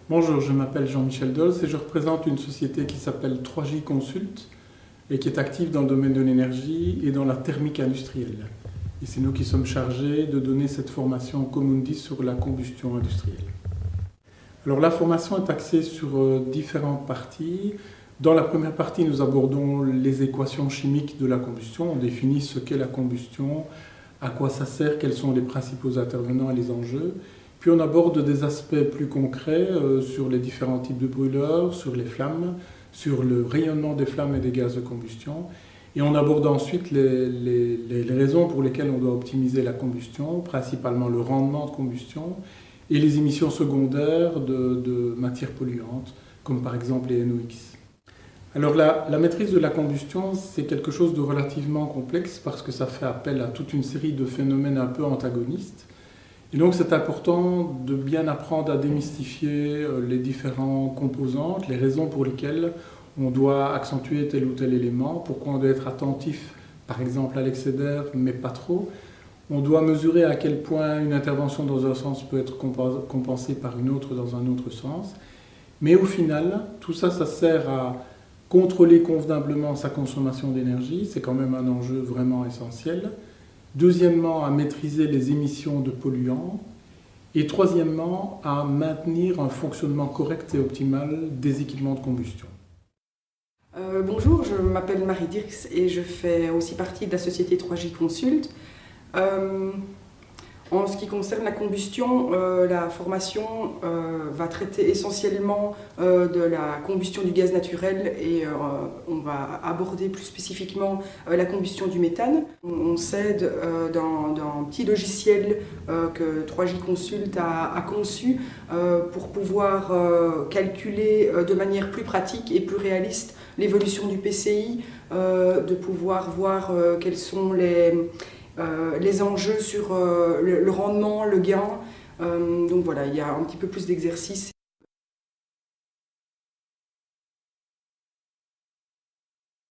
Bonjour, je m'appelle Jean-Michel Dolz et je représente une société qui s'appelle 3J Consult et qui est active dans le domaine de l'énergie et dans la thermique industrielle. Et c'est nous qui sommes chargés de donner cette formation Comundis sur la combustion industrielle. Alors la formation est axée sur différentes parties. Dans la première partie, nous abordons les équations chimiques de la combustion. On définit ce qu'est la combustion, à quoi ça sert, quels sont les principaux intervenants et les enjeux. Puis on aborde des aspects plus concrets sur les différents types de brûleurs, sur les flammes, sur le rayonnement des flammes et des gaz de combustion. Et on aborde ensuite les raisons pour lesquelles on doit optimiser la combustion, principalement le rendement de combustion et les émissions secondaires de matières polluantes, comme par exemple les NOx. Alors la maîtrise de la combustion, c'est quelque chose de relativement complexe parce que ça fait appel à toute une série de phénomènes un peu antagonistes. Et donc c'est important de bien apprendre à démystifier les différents composantes, les raisons pour lesquelles on doit accentuer tel ou tel élément, pourquoi on doit être attentif par exemple à l'excès d'air, mais pas trop. On doit mesurer à quel point une intervention dans un sens peut être compensée par une autre dans un autre sens. Mais au final, tout ça, ça sert à contrôler convenablement sa consommation d'énergie, c'est quand même un enjeu vraiment essentiel. Deuxièmement, à maîtriser les émissions de polluants. Et troisièmement, à maintenir un fonctionnement correct et optimal des équipements de combustion. Bonjour, je m'appelle Marie Dirks et je fais aussi partie de la société 3J Consult. En ce qui concerne la combustion, la formation va traiter essentiellement de la combustion du gaz naturel et on va aborder plus spécifiquement la combustion du méthane. On s'aide d'un petit logiciel que 3J Consult a conçu pour pouvoir calculer de manière plus pratique et plus réaliste l'évolution du PCI, de pouvoir voir quels sont les enjeux sur le rendement, le gain. Donc voilà, il y a un petit peu plus d'exercice.